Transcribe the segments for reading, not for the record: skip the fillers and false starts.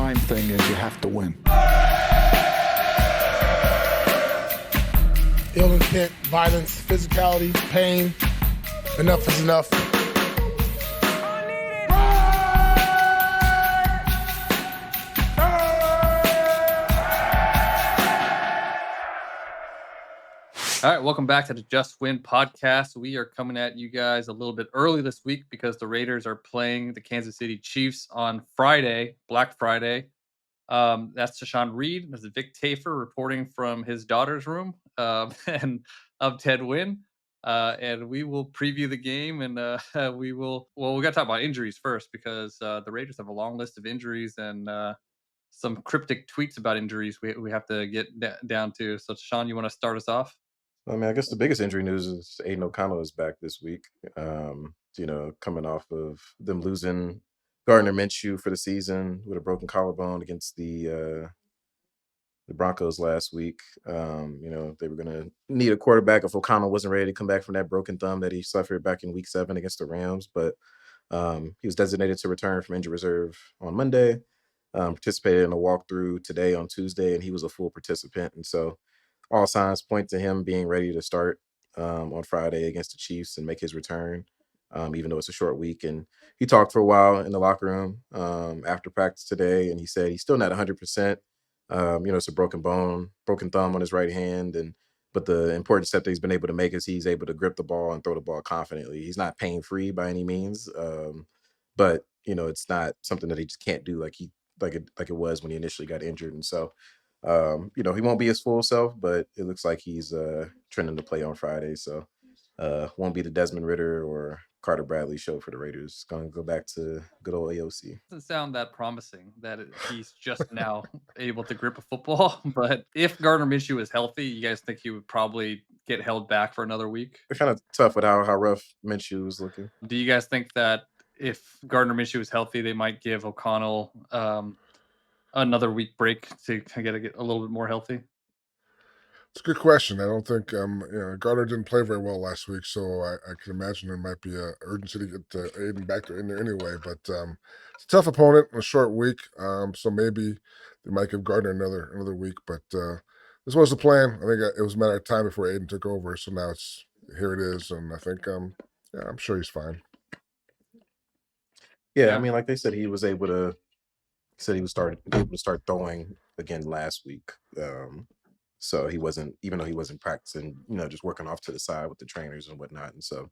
prime thing is you have to win. Ill intent, violence, physicality, pain. Enough is enough. All right, welcome back to the Just Win podcast. We are coming at you guys a little bit early this week because the Raiders are playing the Kansas City Chiefs on Friday, Black Friday. That's Tashan Reed. This is Vic Tafer reporting from his daughter's room and of Ted Wynn. And we will preview the game and we got to talk about injuries first because the Raiders have a long list of injuries and some cryptic tweets about injuries we have to get down to. So, Tashan, you want to start us off? I mean, I guess the biggest injury news is Aidan O'Connell is back this week. Coming off of them losing Gardner Minshew for the season with a broken collarbone against the Broncos last week. They were going to need a quarterback if O'Connell wasn't ready to come back from that broken thumb that he suffered back in Week 7 against the Rams. But he was designated to return from injury reserve on Monday. Participated in a walkthrough today on Tuesday, and he was a full participant. And so all signs point to him being ready to start on Friday against the Chiefs and make his return, even though it's a short week. And he talked for a while in the locker room after practice today, and he said he's still not 100%. It's a broken thumb on his right hand, but the important step that he's been able to make is he's able to grip the ball and throw the ball confidently. He's not pain-free by any means, but it's not something that he just can't do like it was when he initially got injured. And so he won't be his full self, but it looks like he's trending to play on Friday. So won't be the Desmond Ridder or Carter Bradley show for the Raiders. It's going to go back to good old AOC. Doesn't sound that promising that he's just now able to grip a football. But if Gardner Minshew is healthy, you guys think he would probably get held back for another week? It's kind of tough with how rough Minshew was looking. Do you guys think that if Gardner Minshew is healthy, they might give O'Connell another week break to get a little bit more healthy? It's a good question. I don't think Gardner didn't play very well last week, so I can imagine there might be an urgency to get Aidan back there in there anyway. But it's a tough opponent in a short week, so maybe they might give Gardner another week. But this was the plan. I think it was a matter of time before Aidan took over. So now here it is, and I think I'm sure he's fine. Yeah, I mean, like they said, he was able to. He said he was able to start throwing again last week. So he wasn't, even though he wasn't practicing, just working off to the side with the trainers and whatnot. And so,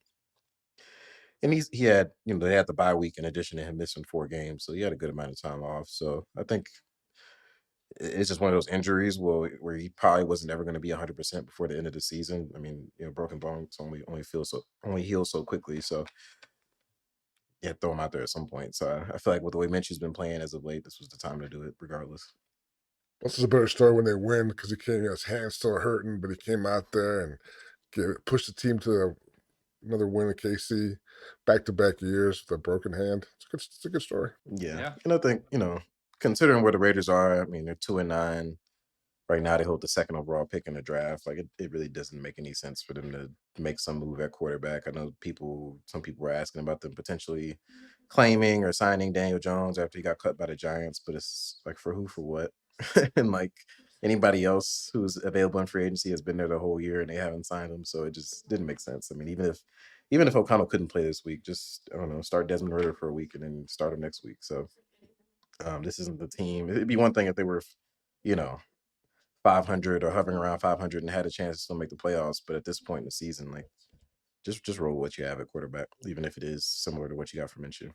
and he had, they had the bye week in addition to him missing 4 games. So he had a good amount of time off. So I think it's just one of those injuries where he probably wasn't ever going to be 100% before the end of the season. I mean, broken bones only heal so quickly. So yeah, throw him out there at some point. So I feel like with the way Minshew's been playing as of late, this was the time to do it regardless. This is a better story when they win because his hand's still hurting, but he came out there and pushed the team to another win in KC, back-to-back years with a broken hand. It's a good story. Yeah. And I think, considering where the Raiders are, I mean, they're 2-9. Right now, they hold the 2nd overall pick in the draft. Like, it really doesn't make any sense for them to make some move at quarterback. I know some people were asking about them potentially claiming or signing Daniel Jones after he got cut by the Giants, but it's like, for who, for what? And like anybody else who's available in free agency has been there the whole year and they haven't signed him, so it just didn't make sense. I mean, even if O'Connell couldn't play this week, just I don't know, start Desmond Ridder for a week and then start him next week. So this isn't the team. It'd be one thing if they were, 500 or hovering around 500 and had a chance to still make the playoffs, but at this point in the season, like just roll what you have at quarterback, even if it is similar to what you got from Minshew.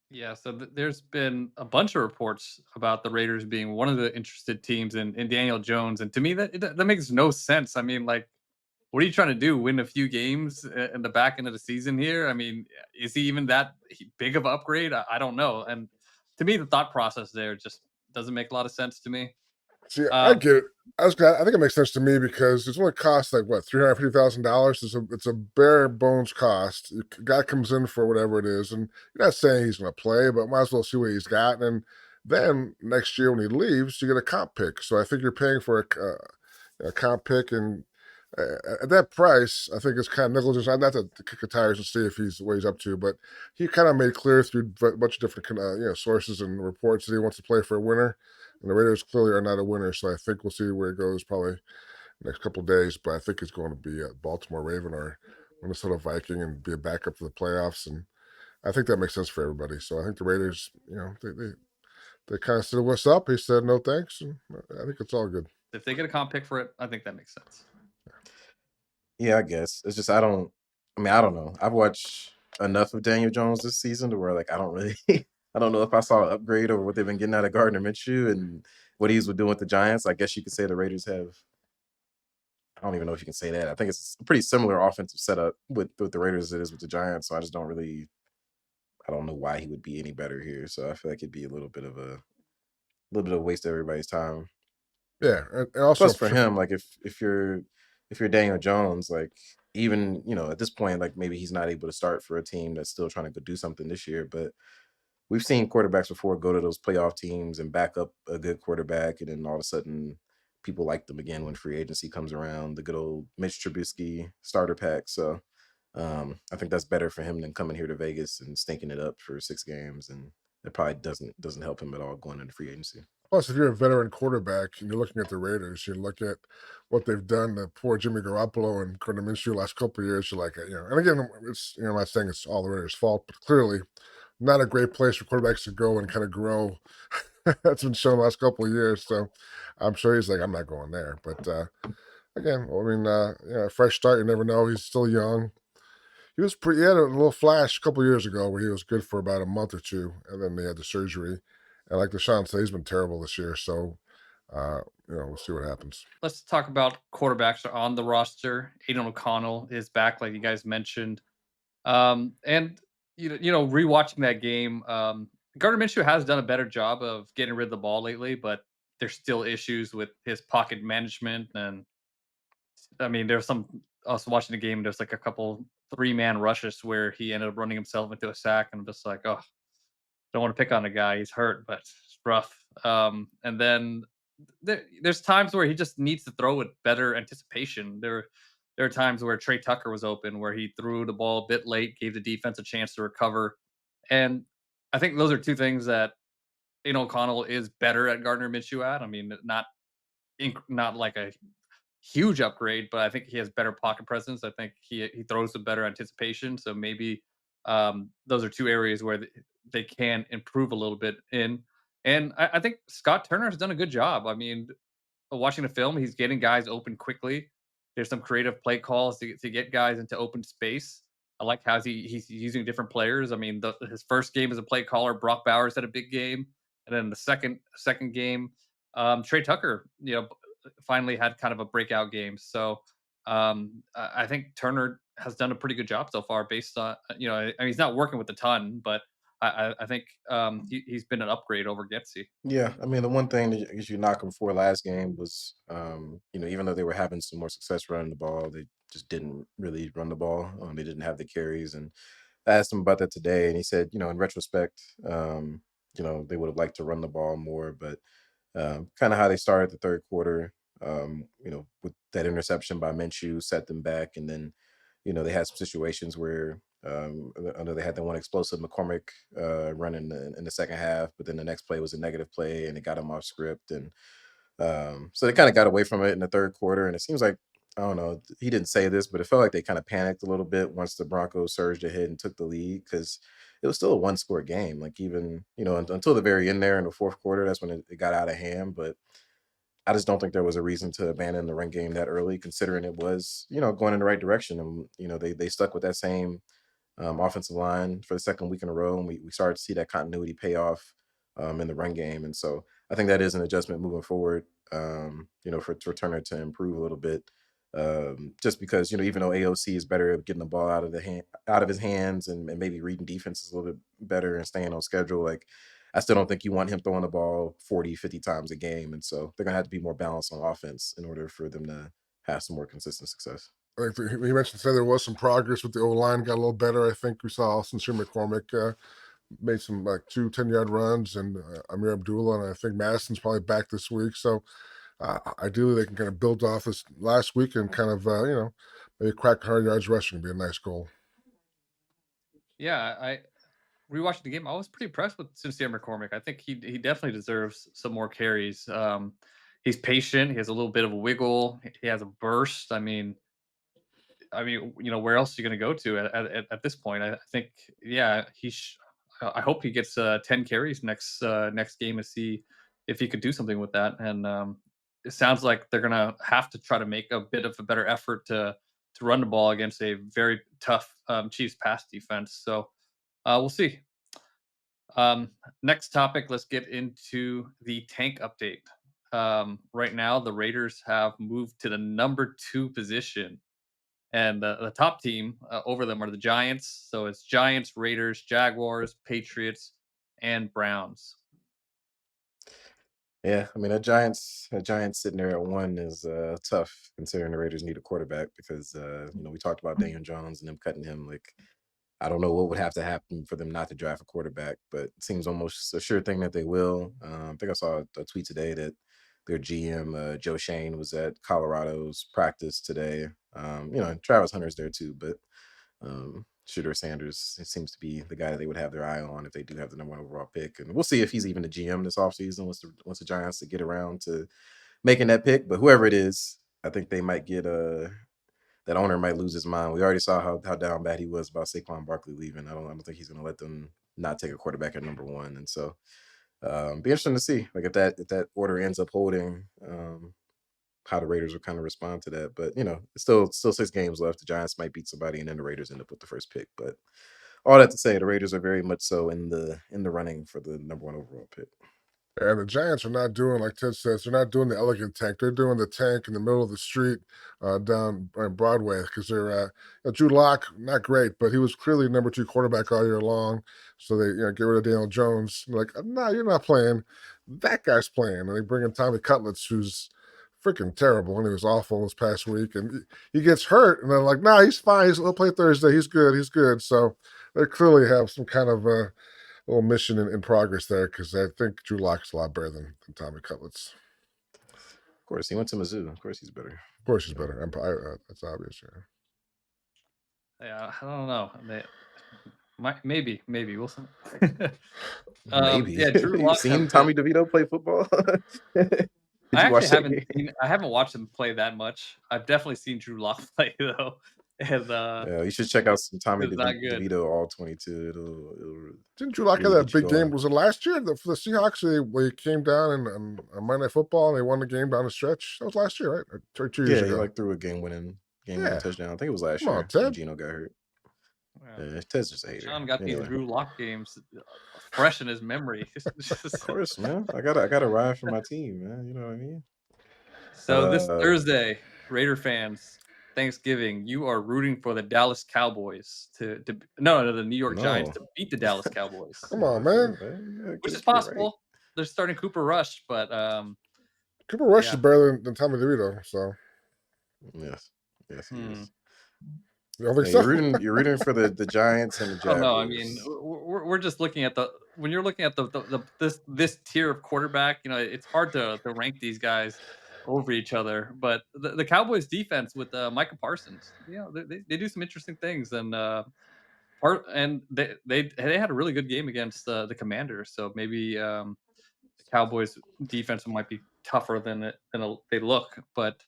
Yeah, so there's been a bunch of reports about the Raiders being one of the interested teams in Daniel Jones, and to me that makes no sense. I mean, like, what are you trying to do? Win a few games in the back end of the season here? I mean, is he even that big of an upgrade? I don't know. And to me, the thought process there just doesn't make a lot of sense to me. See, I get it. I think it makes sense to me because it's only cost like what, $350,000. It's a bare bones cost. The guy comes in for whatever it is, and you're not saying he's going to play, but might as well see what he's got. And then next year when he leaves, you get a comp pick. So I think you're paying for a comp pick, and At that price, I think it's kind of negligence. Not to kick the tires and see if he's what he's up to, but he kind of made clear through a bunch of different sources and reports that he wants to play for a winner. And the Raiders clearly are not a winner, so I think we'll see where it goes probably next couple of days. But I think it's going to be a Baltimore Raven or Minnesota Viking and be a backup for the playoffs. And I think that makes sense for everybody. So I think the Raiders, they kind of said, "What's up?" He said, "No thanks," and I think it's all good. If they get a comp pick for it, I think that makes sense. Yeah, I guess it's just I don't. I mean, I don't know. I've watched enough of Daniel Jones this season to where like I don't really. I don't know if I saw an upgrade over what they've been getting out of Gardner Minshew and what he's doing with the Giants. I guess you could say the Raiders have. I don't even know if you can say that. I think it's a pretty similar offensive setup with the Raiders as it is with the Giants. So I just don't really. I don't know why he would be any better here. So I feel like it'd be a little bit of waste of everybody's time. Yeah, and also Plus for him, like if you're Daniel Jones, like even at this point, like maybe he's not able to start for a team that's still trying to go do something this year. But we've seen quarterbacks before go to those playoff teams and back up a good quarterback, and then all of a sudden people like them again when free agency comes around. The good old Mitch Trubisky starter pack. So I think that's better for him than coming here to Vegas and stinking it up for 6 games, and it probably doesn't help him at all going into free agency. Plus, if you're a veteran quarterback and you're looking at the Raiders, you look at what they've done to poor Jimmy Garoppolo and Gardner Minshew the last couple of years. You're like, and again, I'm not saying it's all the Raiders' fault, but clearly not a great place for quarterbacks to go and kind of grow. That's been shown the last couple of years. So I'm sure he's like, I'm not going there. But again, I mean, fresh start. You never know. He's still young. He had a little flash a couple of years ago where he was good for about a month or two, and then they had the surgery. And like Tashan said, he's been terrible this year. So, we'll see what happens. Let's talk about quarterbacks on the roster. Aidan O'Connell is back, like you guys mentioned. And rewatching that game, Gardner Minshew has done a better job of getting rid of the ball lately, but there's still issues with his pocket management. And I mean, there's some us watching the game. There's like a couple 3-man rushes where he ended up running himself into a sack, and I'm just like, oh, don't want to pick on the guy. He's hurt, but it's rough. And then there's times where he just needs to throw with better anticipation. There are times where Trey Tucker was open, where he threw the ball a bit late, gave the defense a chance to recover. And I think those are two things that O'Connell is better at Gardner Minshew at. I mean, not like a huge upgrade, but I think he has better pocket presence. I think he throws with better anticipation. So maybe those are two areas where they can improve a little bit in. And I think Scott Turner has done a good job. I mean, watching the film, he's getting guys open quickly. There's some creative play calls to get guys into open space. I like how he's using different players. I mean, his first game as a play caller, Brock Bowers had a big game, and then the second game, Trey Tucker, finally had kind of a breakout game. So I think Turner has done a pretty good job so far. Based on I mean, he's not working with a ton, but I think he's been an upgrade over Getsy. Yeah, I mean, the one thing that I guess you knock them for last game was, even though they were having some more success running the ball, they just didn't really run the ball. They didn't have the carries, and I asked him about that today, and he said, in retrospect, they would have liked to run the ball more, but kind of how they started the third quarter, with that interception by Minshew set them back, and then they had some situations where I know they had the one explosive McCormick run in the second half, but then the next play was a negative play and it got him off script. And so they kind of got away from it in the third quarter. And it seems like, I don't know, he didn't say this, but it felt like they kind of panicked a little bit once the Broncos surged ahead and took the lead because it was still a one-score game. Like even, until the very end there in the fourth quarter, that's when it got out of hand. But I just don't think there was a reason to abandon the run game that early, considering it was, going in the right direction. And, they stuck with that same offensive line for the second week in a row, and we started to see that continuity pay off in the run game. And so I think that is an adjustment moving forward, for Turner to improve a little bit. Just because, even though AOC is better at getting the ball out of his hands and maybe reading defenses a little bit better and staying on schedule, like I still don't think you want him throwing the ball 40, 50 times a game. And so they're going to have to be more balanced on offense in order for them to have some more consistent success. I think he mentioned there was some progress with the O line, got a little better. I think we saw Sincere McCormick made some like 2 10-yard runs, and Amir Abdullah, and I think Madison's probably back this week. So Ideally, they can kind of build off this last week and kind of, maybe crack 100 yards rushing would be a nice goal. Yeah, I rewatching the game. I was pretty impressed with Sincere McCormick. I think he definitely deserves some more carries. He's patient. He has a little bit of a wiggle. He has a burst. Where else are you going to go to at this point? I think, yeah, I hope he gets 10 carries next game and see if he could do something with that. And it sounds like they're going to have to try to make a bit of a better effort to run the ball against a very tough Chiefs pass defense. So we'll see. Next topic, let's get into the tank update. Right now, the Raiders have moved to the number 2 position, and the top team over them are the Giants. So it's Giants, Raiders, Jaguars, Patriots, and Browns. Yeah, I mean that Giants sitting there at 1 is tough considering the Raiders need a quarterback because we talked about Daniel Jones and them cutting him. Like I don't know what would have to happen for them not to draft a quarterback, but it seems almost a sure thing that they will. I think I saw a tweet today that their GM Joe Shane was at Colorado's practice today. Travis Hunter's there too, but Shooter Sanders it seems to be the guy that they would have their eye on if they do have the number 1 overall pick. And we'll see if he's even the GM this offseason once the Giants to get around to making that pick. But whoever it is, I think they might get that owner might lose his mind. We already saw how down bad he was about Saquon Barkley leaving. I don't think he's going to let them not take a quarterback at number 1. And so, be interesting to see like if that order ends up holding. How the Raiders will kind of respond to that, but it's still 6 games left. The Giants might beat somebody, and then the Raiders end up with the first pick. But all that to say, the Raiders are very much so in the running for the number 1 overall pick. And the Giants are not doing, like Ted says, they're not doing the elegant tank. They're doing the tank in the middle of the street down on Broadway because Drew Lock, not great, but he was clearly number 2 quarterback all year long. So they get rid of Daniel Jones. They're like, no, you're not playing. That guy's playing. And they bring in Tommy Cutlets, who's freaking terrible, and he was awful this past week. And he gets hurt, and they're like, nah, he's fine. He'll play Thursday. He's good. He's good. So they clearly have some kind of little mission in progress there because I think Drew Lock's a lot better than Tommy Cutlets. Of course, he went to Mizzou. Of course, he's better. Of course, he's better. That's obvious. Yeah, I don't know. Maybe we'll see. Maybe. Yeah, Drew You've Lock. seen Tommy DeVito play football? I actually haven't watched him play that much. I've definitely seen Drew Lock play though, and Yeah, you should check out some Tommy it's not good. DeVito all 22. It'll Didn't Drew Lock have really that get you big game? going. Was it last year for the Seahawks? They came down and on Monday Night Football and they won the game down the stretch. That was last year, right? Or 2 years Yeah, he ago. like threw a game-winning Yeah. touchdown. I think it was last Come on, year. Ted. when Gino got hurt. Yeah. Ted's just a hater. Sean got Anyway. these Drew Lock games fresh in his memory. Of course, man. I gotta ride for my team, man. You know what I mean? So this Thursday, Raider fans, Thanksgiving, you are rooting for the Dallas Cowboys to no, the New York Giants to beat the Dallas Cowboys. Come on, man. Which is possible. They're starting Cooper Rush, but Cooper Rush is better than Tommy DeVito, so yes, he is. You don't think so? You're rooting for the Giants and the Jaguars. Oh, no, I mean we're just looking at when you're looking at this tier of quarterback, it's hard to rank these guys over each other. But the Cowboys defense with Micah Parsons, they do some interesting things, and they had a really good game against the Commanders. So maybe the Cowboys defense might be tougher than they look, but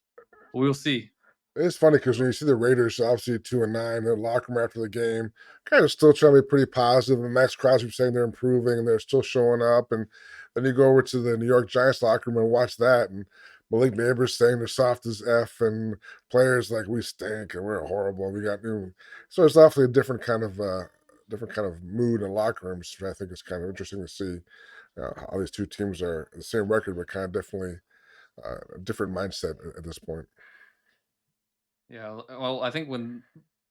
we'll see. It's funny because when you see the Raiders, obviously 2-9, their locker room after the game, kind of still trying to be pretty positive. And Max Crosby saying they're improving and they're still showing up. And then you go over to the New York Giants locker room and watch that. And Malik Neighbors saying they're soft as F, and players like we stink and we're horrible. We got new. So it's definitely a different kind of mood in locker rooms. I think it's kind of interesting to see how these two teams are the same record, but kind of definitely a different mindset at this point. Yeah, well, I think when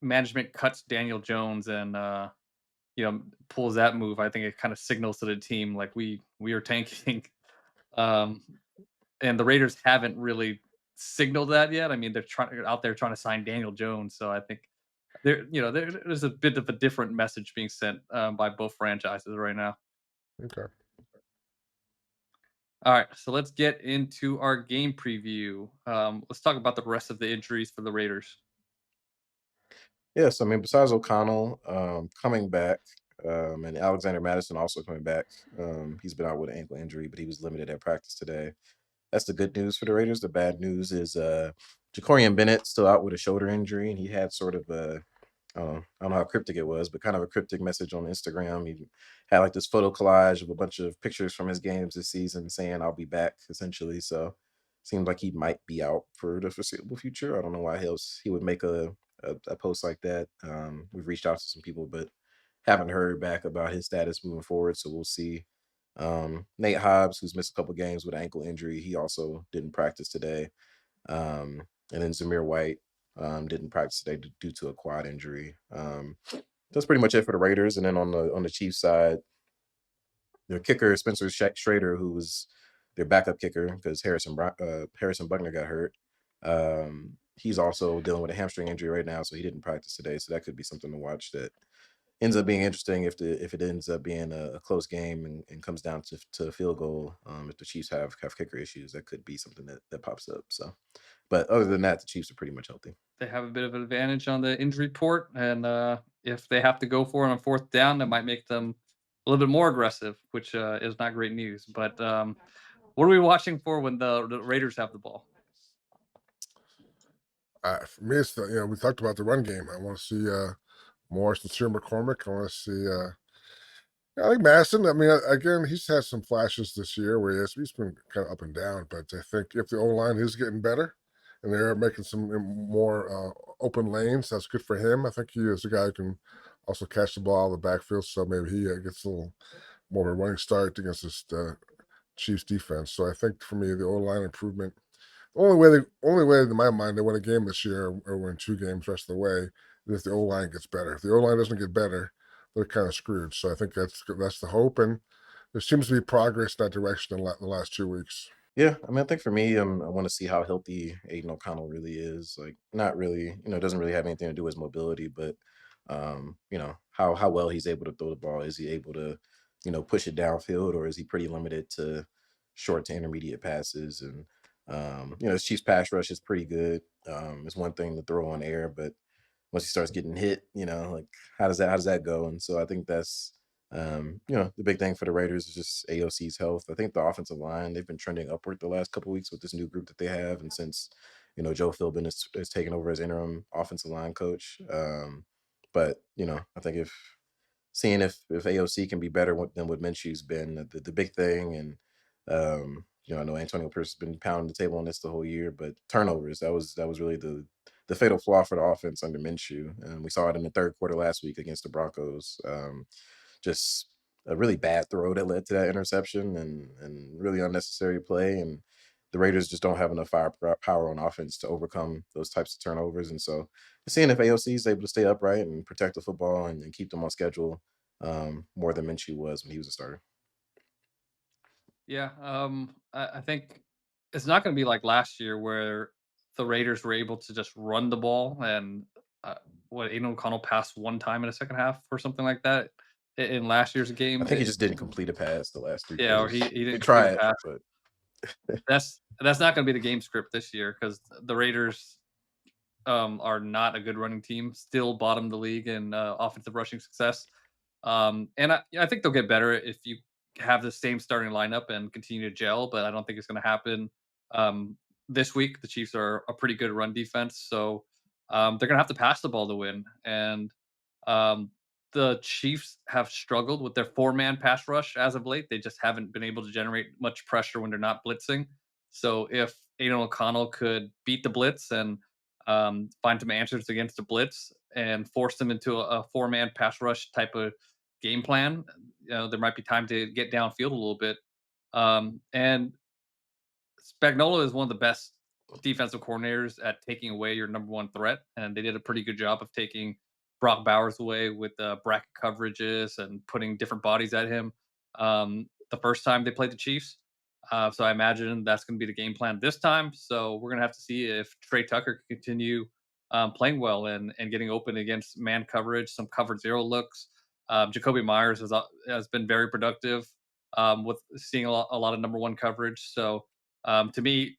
management cuts Daniel Jones and pulls that move, I think it kind of signals to the team like we are tanking. And the Raiders haven't really signaled that yet. I mean, they're out there trying to sign Daniel Jones, so I think there's a bit of a different message being sent by both franchises right now. Okay. All right, so let's get into our game preview. Let's talk about the rest of the injuries for the Raiders. Yes, I mean, besides O'Connell coming back, and Alexander Madison also coming back, he's been out with an ankle injury, but he was limited at practice today. That's the good news for the Raiders. The bad news is Jacorian Bennett still out with a shoulder injury, and he had sort of a I don't know how cryptic it was, but kind of a cryptic message on Instagram. He had like this photo collage of a bunch of pictures from his games this season saying, "I'll be back," essentially. So seems like he might be out for the foreseeable future. I don't know why he would make a post like that. We've reached out to some people, but haven't heard back about his status moving forward. So we'll see. Nate Hobbs, who's missed a couple games with an ankle injury, he also didn't practice today. And then Zamir White didn't practice today due to a quad injury. That's pretty much it for the Raiders. And then on the Chiefs side, their kicker Spencer Schrader, who was their backup kicker because Harrison Buckner got hurt. He's also dealing with a hamstring injury right now, so he didn't practice today. So that could be something to watch. That ends up being interesting if it ends up being a close game and comes down to a field goal. If the Chiefs have kicker issues, that could be something that pops up. So, but other than that, the Chiefs are pretty much healthy. They have a bit of an advantage on the injury report, and if they have to go for it on fourth down, that might make them a little bit more aggressive, which is not great news. But what are we watching for when the Raiders have the ball? For me, it's we talked about the run game. I want to see more sincere McCormick. I want to see. I like Madison. I mean, again, he's had some flashes this year where he's been kind of up and down. But I think if the O line is getting better and they're making some more open lanes, that's good for him. I think he is a guy who can also catch the ball out of the backfield. So maybe he gets a little more of a running start against this Chiefs defense. So I think for me, the O line improvement. The only way in my mind they win a game this year or win two games the rest of the way is if the O line gets better. If the O line doesn't get better, they're kind of screwed. So I think that's the hope, and there seems to be progress in that direction in the last 2 weeks. Yeah, I mean, I think for me, I want to see how healthy Aidan O'Connell really is. Like, not really, it doesn't really have anything to do with his mobility, but how well he's able to throw the ball. Is he able to, push it downfield, or is he pretty limited to short to intermediate passes? And his Chiefs pass rush is pretty good. It's one thing to throw on air, but once he starts getting hit, like how does that go? And so I think that's the big thing for the Raiders is just AOC's health. I think the offensive line, they've been trending upward the last couple of weeks with this new group that they have. And since, Joe Philbin is taken over as interim offensive line coach. But, I think seeing if AOC can be better than what Minshew's been the big thing. And, I know Antonio Pierce has been pounding the table on this the whole year, but turnovers, that was really the fatal flaw for the offense under Minshew. And we saw it in the third quarter last week against the Broncos. Just a really bad throw that led to that interception and really unnecessary play. And the Raiders just don't have enough firepower on offense to overcome those types of turnovers. And so seeing if AOC is able to stay upright and protect the football and keep them on schedule more than Minshew was when he was a starter. Yeah, I think it's not going to be like last year where the Raiders were able to just run the ball and uh, what Aiden O'Connell passed one time in the second half or something like that in last year's I game. think he just didn't complete a pass the last three Yeah, or quarters. he They didn't complete a tried, pass. but That's not going to be the game script this year because the Raiders are not a good running team. Still bottom of the league in offensive rushing success. And I think they'll get better if you have the same starting lineup and continue to gel. But I don't think it's going to happen this week. The Chiefs are a pretty good run defense, so they're going to have to pass the ball to win. And um, the Chiefs have struggled with their four-man pass rush as of late. They just haven't been able to generate much pressure when they're not blitzing. So if Aiden O'Connell could beat the blitz and find some answers against the blitz and force them into a four-man pass rush type of game plan, there might be time to get downfield a little bit. And Spagnuolo is one of the best defensive coordinators at taking away your number one threat, and they did a pretty good job of taking Brock Bowers away with bracket coverages and putting different bodies at him the first time they played the Chiefs. So I imagine that's going to be the game plan this time. So we're going to have to see if Trey Tucker can continue playing well and getting open against man coverage, some cover zero looks. Jacoby Myers has been very productive. with seeing a lot of number one coverage. So to me,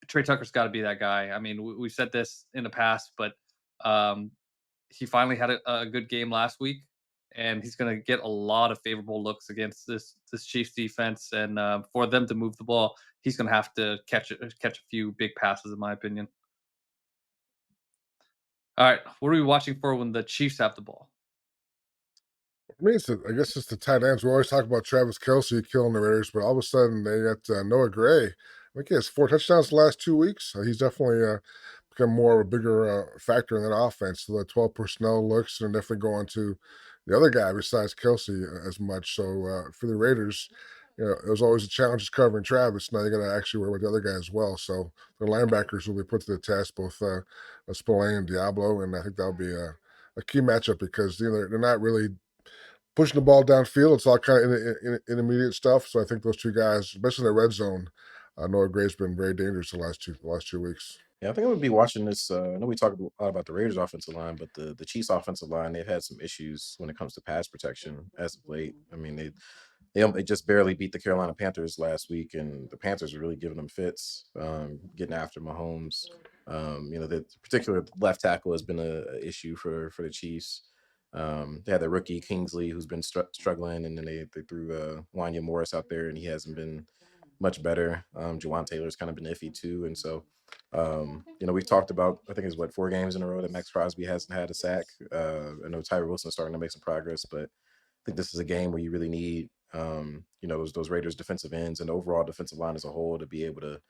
Trey Tucker's got to be that guy. I mean, we've said this in the past, but um, he finally had a good game last week, and he's going to get a lot of favorable looks against this Chiefs defense. And for them to move the ball, he's going to have to catch a few big passes, in my opinion. All right, what are we watching for when the Chiefs have the ball? I mean, I guess it's the tight ends. We always talk about Travis Kelsey killing the Raiders, but all of a sudden they got Noah Gray. I think he has 4 touchdowns the last 2 weeks. He's definitely become more of a bigger factor in that offense. So the 12 personnel looks and definitely going to the other guy besides Kelsey as much. So for the Raiders, it was always a challenge just covering Travis. Now you got to actually worry about the other guy as well. So the linebackers will be put to the test, both Spillane and Diablo, and I think that'll be a key matchup because they're not really pushing the ball downfield. It's all kind of intermediate stuff. So I think those two guys, especially in the red zone, Noah Gray's been very dangerous the last 2 weeks. Yeah, I think I would be watching this. I know we talked a lot about the Raiders' offensive line, but the Chiefs' offensive line, they've had some issues when it comes to pass protection as of late. I mean, they just barely beat the Carolina Panthers last week, and the Panthers are really giving them fits, getting after Mahomes. The particular left tackle has been a issue for the Chiefs. They had the rookie Kingsley who's been struggling, and then they threw Wanya Morris out there, and he hasn't been much better. Jawan Taylor's kind of been iffy too, and so we've talked about, I think it's 4 games in a row that Max Crosby hasn't had a sack. I know Tyree Wilson's starting to make some progress, but I think this is a game where you really need those Raiders defensive ends and the overall defensive line as a whole to be able to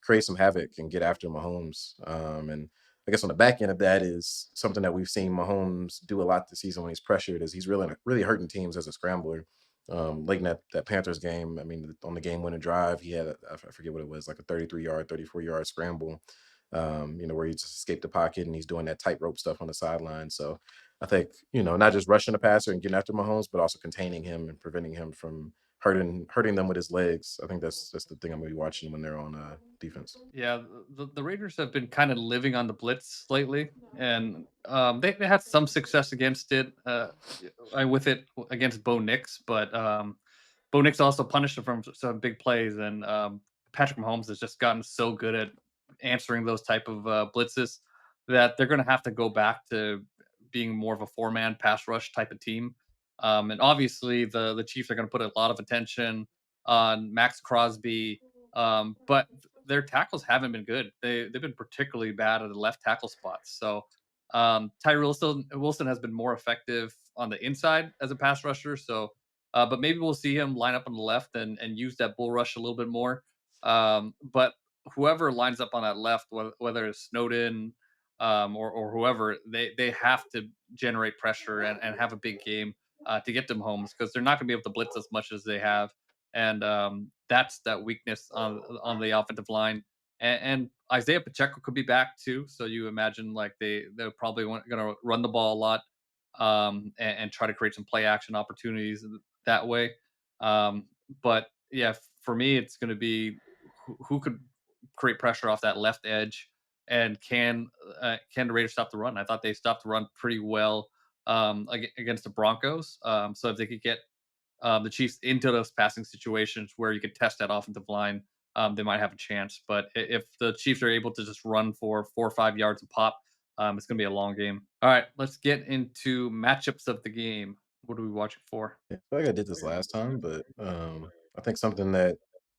create some havoc and get after Mahomes. And I guess on the back end of that is something that we've seen Mahomes do a lot this season when he's pressured, is he's really hurting teams as a scrambler. Late in that Panthers game, I mean, on the game-winning drive, he had I forget what it was, like a 33-yard, 34-yard scramble. Where he just escaped the pocket and he's doing that tightrope stuff on the sideline. So I think not just rushing the passer and getting after Mahomes, but also containing him and preventing him from hurting them with his legs. I think that's the thing I'm gonna be watching when they're on defense. Yeah, the Raiders have been kind of living on the blitz lately, and they had some success against it, with it against Bo Nix, but Bo Nix also punished them from some big plays, and Patrick Mahomes has just gotten so good at answering those type of blitzes that they're going to have to go back to being more of a four-man pass rush type of team. And obviously, the Chiefs are going to put a lot of attention on Max Crosby, but their tackles haven't been good. They've been particularly bad at the left tackle spots. So Tyree Wilson has been more effective on the inside as a pass rusher. So, but maybe we'll see him line up on the left and use that bull rush a little bit more. But whoever lines up on that left, whether it's Snowden or whoever, they have to generate pressure and have a big game to get them homes, because they're not going to be able to blitz as much as they have, and that's that weakness on the offensive line. And Isaiah Pacheco could be back too, so you imagine like they're probably going to run the ball a lot, and try to create some play action opportunities that way. Um, but yeah, for me, it's going to be who could create pressure off that left edge, and can the Raiders stop the run? I thought they stopped the run pretty well against the Broncos. So if they could get the Chiefs into those passing situations where you could test that offensive line, they might have a chance. But if the Chiefs are able to just run for 4 or 5 yards a pop, it's going to be a long game. All right, let's get into matchups of the game. What are we watching for? Yeah, I feel like I did this last time, but I think something that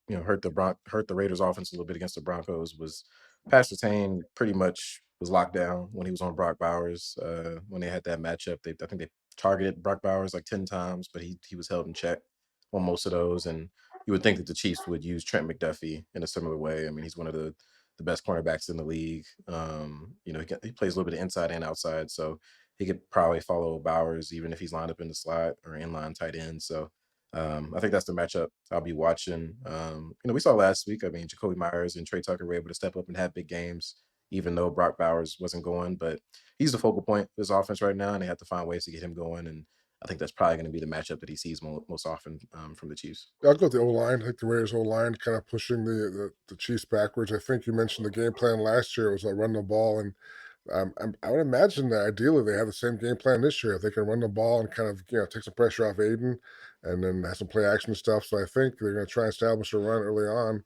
hurt the Raiders' offense a little bit against the Broncos was Pastor Tane pretty much was locked down when he was on Brock Bowers. When they had that matchup, I think they targeted Brock Bowers like 10 times, but he was held in check on most of those. And you would think that the Chiefs would use Trent McDuffie in a similar way. I mean, he's one of the best cornerbacks in the league. He plays a little bit of inside and outside, so he could probably follow Bowers even if he's lined up in the slot or inline tight end. So I think that's the matchup I'll be watching. We saw last week. I mean, Jacoby Myers and Trey Tucker were able to step up and have big games, even though Brock Bowers wasn't going. But he's the focal point of this offense right now, and they have to find ways to get him going. And I think that's probably going to be the matchup that he sees most often from the Chiefs. I'll go with the O line. I think the Raiders O line kind of pushing the Chiefs backwards. I think you mentioned the game plan last year was like run the ball, and I would imagine that ideally they have the same game plan this year. If they can run the ball and kind of take some pressure off Aiden, and then have some play action stuff. So I think they're going to try and establish a run early on.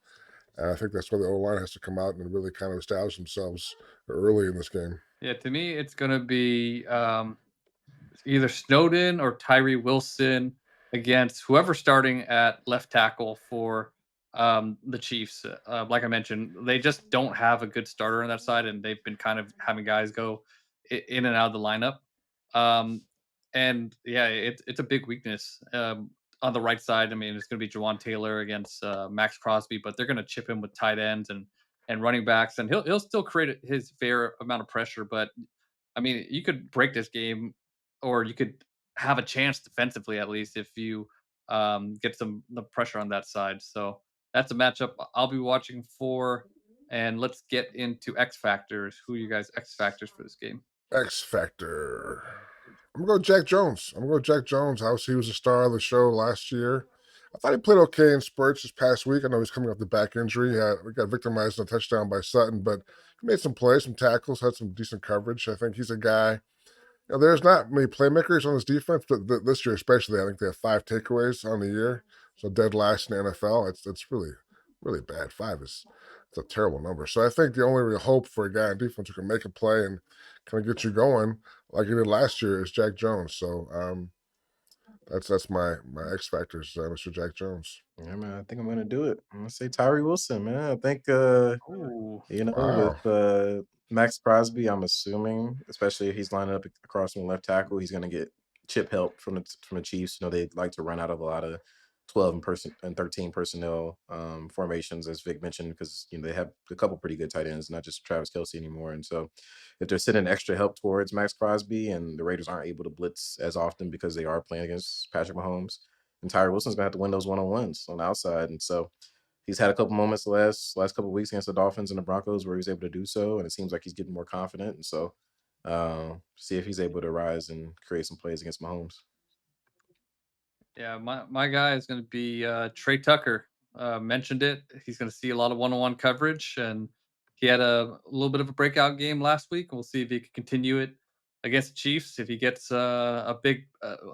And I think that's why the O-line has to come out and really kind of establish themselves early in this game. Yeah, to me, it's gonna be either Snowden or Tyree Wilson against whoever's starting at left tackle for the Chiefs. Like I mentioned, they just don't have a good starter on that side, and they've been kind of having guys go in and out of the lineup. Um, and yeah, it's a big weakness on the right side. I mean, it's going to be Jawan Taylor against Max Crosby, but they're going to chip him with tight ends and running backs, and he'll still create his fair amount of pressure. But I mean, you could break this game, or you could have a chance defensively at least if you get some the pressure on that side. So that's a matchup I'll be watching for. And let's get into X factors. Who are you guys X factors for this game? X Factor. I'm going to go Jack Jones. I'm going to go Jack Jones. He was a star of the show last year. I thought he played okay in spurts this past week. I know he's coming off the back injury. We got victimized in a touchdown by Sutton, but he made some plays, some tackles, had some decent coverage. I think he's a guy. There's not many playmakers on this defense, but this year especially, I think they have 5 takeaways on the year, so dead last in the NFL. It's really really bad. 5 is it's a terrible number. So I think the only real hope for a guy on defense who can make a play and kind of get you going like he did last year is Jack Jones. So that's my X factors, Mr. Jack Jones. Yeah, man, I think I'm gonna do it. I'm gonna say Tyree Wilson, man. I think Ooh, with Wow. Max Crosby, I'm assuming, especially if he's lining up across from the left tackle, he's gonna get chip help from the Chiefs. They like to run out of a lot of 12 and 13 personnel formations, as Vic mentioned, because they have a couple pretty good tight ends, not just Travis Kelsey anymore. And so, if they're sending extra help towards Max Crosby, and the Raiders aren't able to blitz as often because they are playing against Patrick Mahomes, and Tyree Wilson's gonna have to win those one-on-ones on the outside. And so, he's had a couple moments the last couple of weeks against the Dolphins and the Broncos where he was able to do so, and it seems like he's getting more confident. And so, see if he's able to rise and create some plays against Mahomes. yeah, my guy is going to be Trey Tucker. Mentioned it. He's going to see a lot of one-on-one coverage, and he had a little bit of a breakout game last week. We'll see if he can continue it against the Chiefs. If he gets a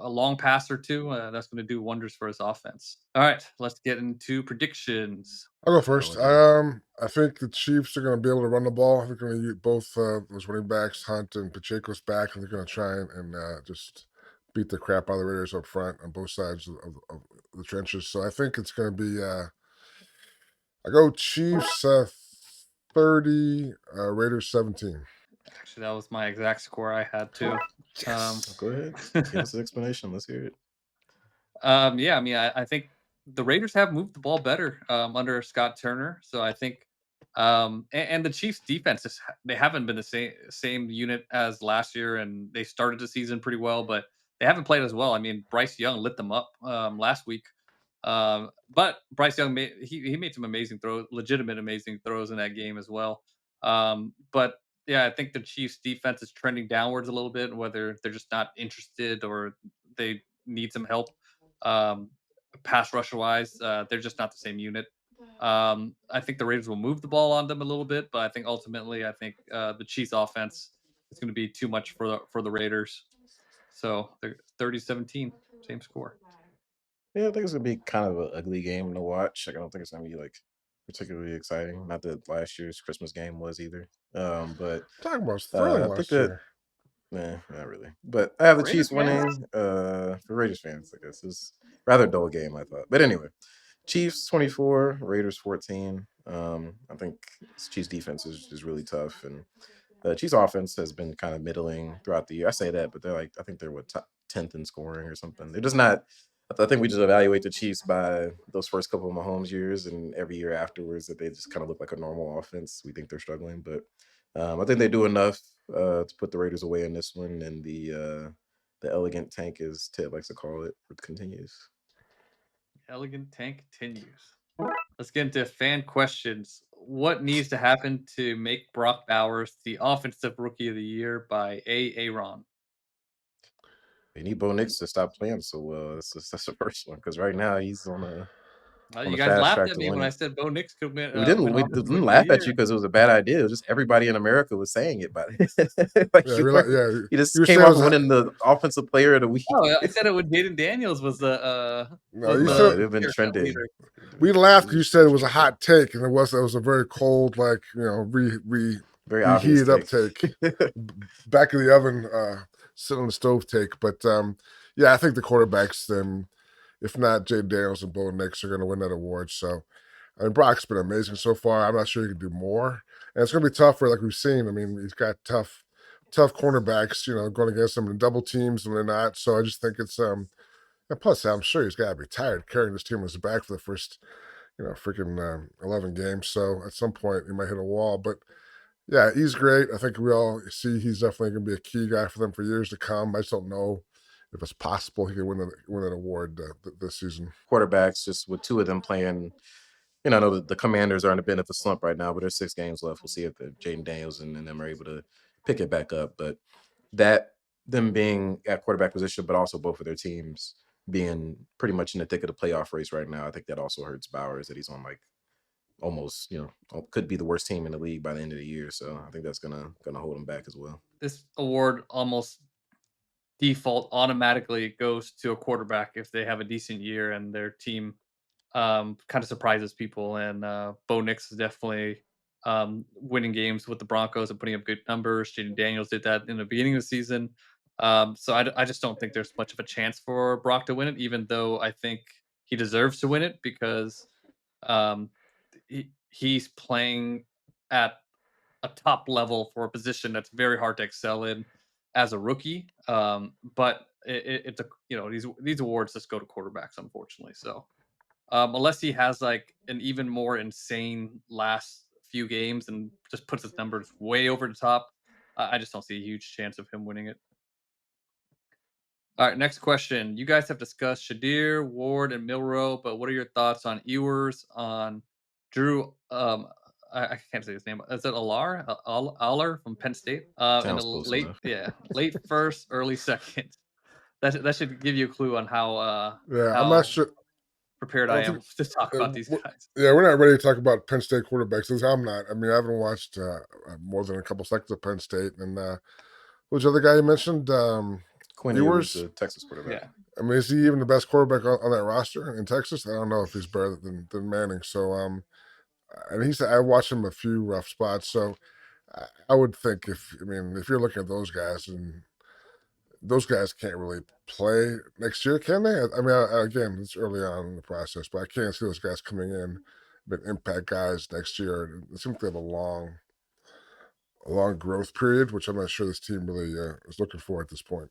long pass or two, that's going to do wonders for his offense. All right, let's get into predictions. I'll go Go first. ahead. I think the Chiefs are going to be able to run the ball. They're going to use both those running backs, Hunt and Pacheco's back, and they're going to try and just beat the crap out of the Raiders up front on both sides of the trenches. So I think it's going to be. I go Chiefs 30, Raiders 17. Actually, that was my exact score I had too. Yes. Go ahead. Give us an explanation. Let's hear it. Yeah, I mean, I think the Raiders have moved the ball better under Scott Turner. So I think, and the Chiefs' defense they haven't been the same unit as last year, and they started the season pretty well, but they haven't played as well. I mean, Bryce Young lit them up last week, but Bryce Young he made some amazing throws, legitimate amazing throws in that game as well. But yeah, I think the Chiefs' defense is trending downwards a little bit, whether they're just not interested or they need some help um, pass rush wise. They're just not the same unit. I think the Raiders will move the ball on them a little bit, but I think ultimately, I think the Chiefs offense is going to be too much for the Raiders. So they're 30-17, same score. Yeah, I think it's gonna be kind of an ugly game to watch. Like, I don't think it's gonna be like particularly exciting. Not that last year's Christmas game was either. But Talking about thrilling I think last that year. nah, not really. But I have the Raiders Chiefs fans? winning. For Raiders fans, I guess it's rather dull game, I thought. But anyway, Chiefs 24, Raiders 14. I think this Chiefs defense is really tough, and the Chiefs offense has been kind of middling throughout the year. I say that, but I think they're what 10th in scoring or something. They're just not. I think we just evaluate the Chiefs by those first couple of Mahomes years, and every year afterwards that they just kind of look like a normal offense. We think they're struggling, but I think they do enough to put the Raiders away in this one, and the elegant tank, as Ted likes to call it, continues. Elegant tank continues. Let's get into fan questions. What needs to happen to make Brock Bowers the offensive rookie of the year by Aaron? They need Bo Nix to stop playing so well. That's the first one because right now he's on You the guys fast laughed track at to me when win I it. said Bo Nix could win, We didn't win we Offensive didn't Rookie of the laugh at you Year. because it was a bad idea. It was just everybody in America was saying it, but like Yeah, you you just were came saying it off was winning the offensive player of the week. Oh, I said it when Jaden Daniels was the no. You No, said it would have been clear cut trending. leader. we laughed. You said it was a hot take, and it was a very cold, like Very obvious reheated up take. take, back of the oven, sitting on the stove take. But yeah, I think the quarterbacks, then, if not Jay Daniels and Bo Nix, are going to win that award. So, I mean, Brock's been amazing so far. I'm not sure he can do more, and it's going to be tougher, like we've seen. I mean, he's got tough cornerbacks, going against him in double teams and they're not. So I just think it's and plus I'm sure he's got to be tired carrying this team on his back for the first freaking 11 games. So at some point he might hit a wall. But yeah, he's great. I think we all see he's definitely going to be a key guy for them for years to come. I just don't know if it's possible he can win an award this season. Quarterbacks, just with two of them playing. I know the Commanders are in a bit of a slump right now, but there's 6 games left. We'll see if Jaden Daniels and them are able to pick it back up. But them being at quarterback position, but also both of their teams being pretty much in the thick of the playoff race right now, I think that also hurts Bowers, that he's on like almost, could be the worst team in the league by the end of the year. So I think that's gonna hold him back as well. This award almost default automatically goes to a quarterback if they have a decent year and their team kind of surprises people. And Bo Nix is definitely winning games with the Broncos and putting up good numbers. Jaden Daniels did that in the beginning of the season. So I just don't think there's much of a chance for Brock to win it, even though I think he deserves to win it because um, he's playing at a top level for a position that's very hard to excel in as a rookie. But it's a these awards just go to quarterbacks, unfortunately. So unless he has like an even more insane last few games and just puts his numbers way over the top, I just don't see a huge chance of him winning it. All right, next question. You guys have discussed Shadir, Ward, and Milrow, but what are your thoughts on Ewers, on Drew? I can't say his name. Is it Alar? Aller from Penn State? In Sounds the close late, enough. yeah, late first, early second. That should give you a clue on Yeah, I'm not how sure. prepared I I don't am think. to talk about these guys. Yeah, we're not ready to talk about Penn State quarterbacks. At least I'm not. I mean, I haven't watched more than a couple seconds of Penn State. And who's the other guy you mentioned? Quinn Ewers, Ewers. the Texas quarterback. Yeah. I mean, is he even the best quarterback on that roster in Texas? I don't know if he's better than Manning. So, and I watched him a few rough spots. So, I would think if you're looking at those guys, and those guys can't really play next year, can they? I mean, again, it's early on in the process, but I can't see those guys coming in, but impact guys next year. It seems like they have a long growth period, which I'm not sure this team really is looking for at this point.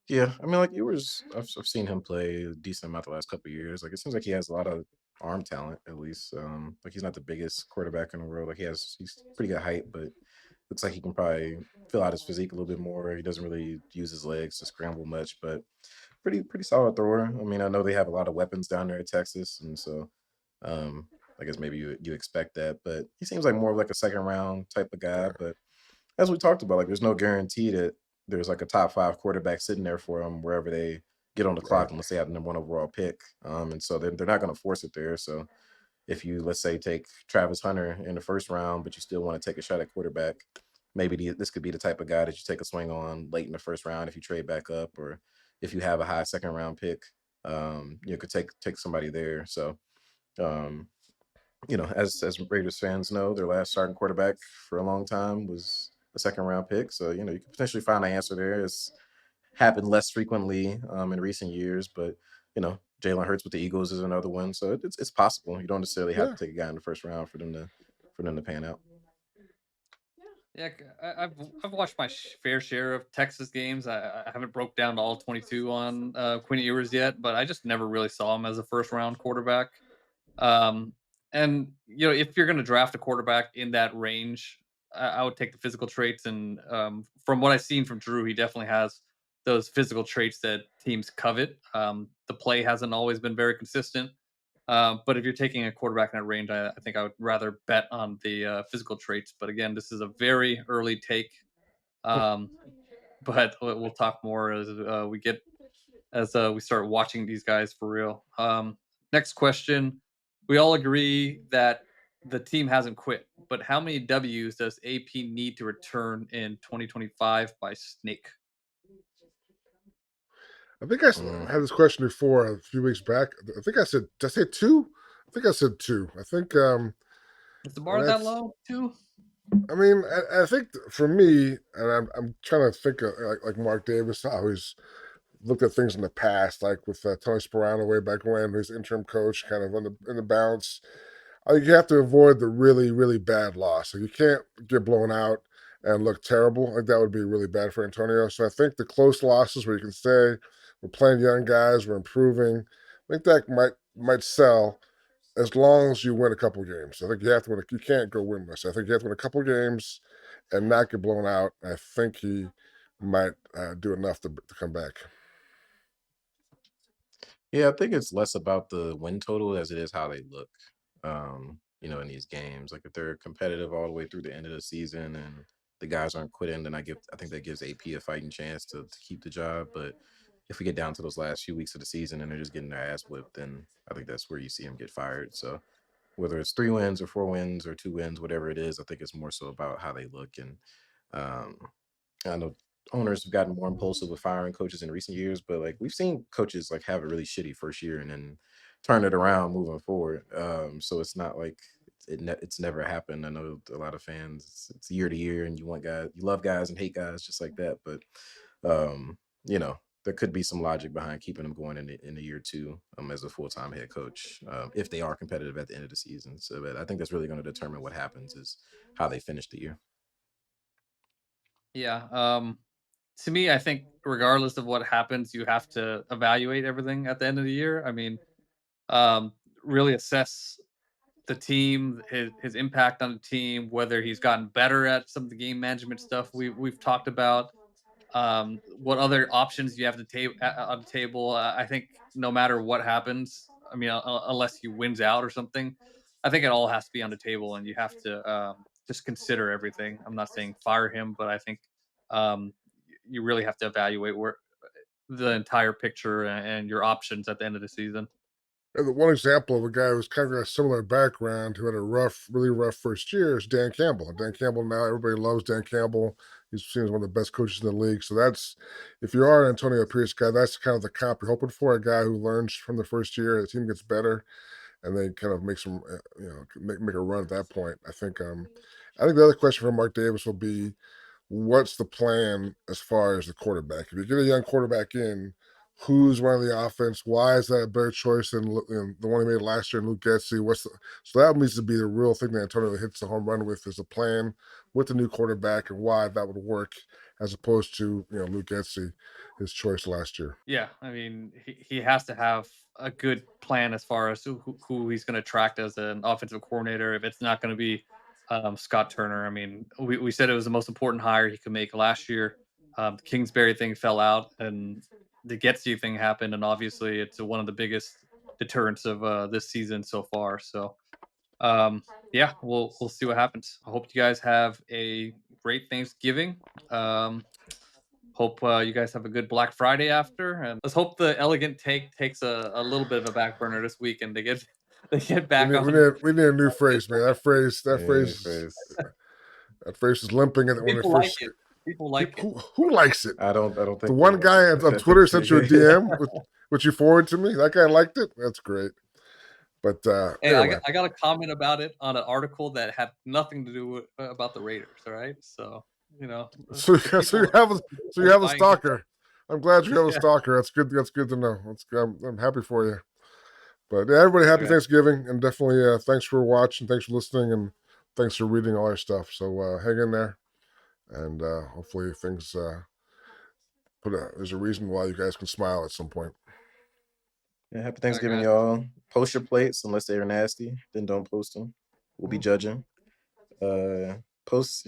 Yeah, I mean, like Ewers, I've seen him play a decent amount the last couple of years. Like it seems like he has a lot of arm talent, at least. Like he's not the biggest quarterback in the world. Like he's pretty good height, but looks like he can probably fill out his physique a little bit more. He doesn't really use his legs to scramble much, but pretty solid thrower. I mean, I know they have a lot of weapons down there in Texas, and so um, I guess maybe you expect that. But he seems like more of like a second round type of guy. Yeah, But as we talked about, like there's no guarantee that there's like a top 5 quarterback sitting there for them wherever they get on the right. clock unless they have the number 1 overall pick. And so they're not going to force it there. So if you, let's say, take Travis Hunter in the first round, but you still want to take a shot at quarterback, maybe this could be the type of guy that you take a swing on late in the first round if you trade back up, or if you have a high second round pick, you could take somebody there. So, um, as Raiders fans know, their last starting quarterback for a long time was a second round pick. So, you could potentially find an answer there. It's happened less frequently in recent years, but Jalen Hurts with the Eagles is another one. So it's possible. You don't necessarily have Yeah, to take a guy in the first round for them to pan out. Yeah, I've watched my fair share of Texas games. I haven't broke down to all 22 on Quinn Ewers yet, but I just never really saw him as a first round quarterback. Um, and if you're going to draft a quarterback in that range, I would take the physical traits. And from what I've seen from Drew, he definitely has those physical traits that teams covet. The play hasn't always been very consistent. But if you're taking a quarterback in that range, I think I would rather bet on the physical traits. But again, this is a very early take. Um, but we'll talk more as we start watching these guys for real. Next question. We all agree that the team hasn't quit, but how many W's does AP need to return in 2025 by snake? I think I Mm. had this question before a few weeks back. I think I said, did I say 2? I think I said 2. I think Is the bar that that's. low too? I mean, I think for me, and I'm trying to think of like Mark Davis, how he's looked at things in the past, like with Tony Sperano way back when, who's interim coach, kind of in the balance. I think you have to avoid the really, really bad loss. So you can't get blown out and look terrible. Like that would be really bad for Antonio. So I think the close losses where you can say we're playing young guys, we're improving. I think that might sell as long as you win a couple games. I think you have to win. You can't go winless. I think you have to win a couple games and not get blown out. I think he might do enough to come back. Yeah, I think it's less about the win total as it is how they look. In these games. Like if they're competitive all the way through the end of the season and the guys aren't quitting, then I think that gives AP a fighting chance to keep the job. But if we get down to those last few weeks of the season and they're just getting their ass whipped, then I think that's where you see him get fired. So whether it's 3 wins or 4 wins or 2 wins, whatever it is, I think it's more so about how they look. And um, I know owners have gotten more impulsive with firing coaches in recent years, but like we've seen coaches like have a really shitty first year and then turn it around moving forward. So it's not like it's never happened. I know a lot of fans, it's year to year, and you love guys and hate guys just like that. But um, there could be some logic behind keeping them going in the year 2 as a full time head coach if they are competitive at the end of the season. So, but I think that's really going to determine what happens is how they finish the year. Yeah. To me, I think regardless of what happens, you have to evaluate everything at the end of the year. I mean, um, really assess the team, his impact on the team, whether he's gotten better at some of the game management stuff we've talked about. What other options you have to on the table? I think no matter what happens, I mean, unless he wins out or something, I think it all has to be on the table, and you have to just consider everything. I'm not saying fire him, but I think um, you really have to evaluate where the entire picture and your options at the end of the season. And the one example of a guy who's kind of got a similar background who had a really rough first year is Dan Campbell. And Dan Campbell now everybody loves Dan Campbell. He's seen as one of the best coaches in the league. So that's if you are an Antonio Pierce guy, that's kind of the comp you're hoping for. A guy who learns from the first year, the team gets better, and then kind of make some make a run at that point. I think the other question for Mark Davis will be what's the plan as far as the quarterback? If you get a young quarterback in, who's running the offense? Why is that a better choice than the one he made last year, Luke Getsy? So that needs to be the real thing that Antonio hits the home run with is a plan with the new quarterback and why that would work as opposed to Luke Getsy, his choice last year. Yeah, I mean, he has to have a good plan as far as who he's going to attract as an offensive coordinator. If it's not going to be Scott Turner, I mean, we said it was the most important hire he could make last year. The Kingsbury thing fell out, and the Getsy thing happened, and obviously it's one of the biggest deterrents of this season so far. So, yeah, we'll see what happens. I hope you guys have a great Thanksgiving. Hope you guys have a good Black Friday after, and let's hope the elegant take takes a little bit of a back burner this week, and they get they get We back need, we on. need, we need a new phrase, man. Yeah, Chris. That phrase is limping at when it People like first. it. People like it. Who likes it? I don't The think they one like guy it. on Twitter sent you a DM, which you forwarded to me. That guy liked it. That's great. But Hey, anyway, I got a comment about it on an article that had nothing to do with, about the Raiders. All right, so so the you people have a buying it. stalker. I'm glad you have a Yeah. stalker. That's good. That's good to know. I'm happy for you. But yeah, everybody, happy Okay. Thanksgiving, and definitely thanks for watching, thanks for listening, and thanks for reading all our stuff. So hang in there, and hopefully things there's a reason why you guys can smile at some point. Yeah, happy All right, Thanksgiving, guys. y'all. Post your plates unless they're nasty. Then don't post them. We'll be judging. Post,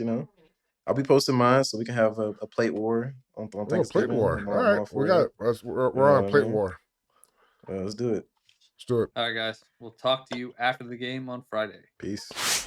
I'll be posting mine so we can have a plate war on Oh, plate Thanksgiving. war. I'm All all, I'm right, all we for got that. it. We're You know on what I plate mean? war. Let's do it. Let's do it. All right, guys. We'll talk to you after the game on Friday. Peace.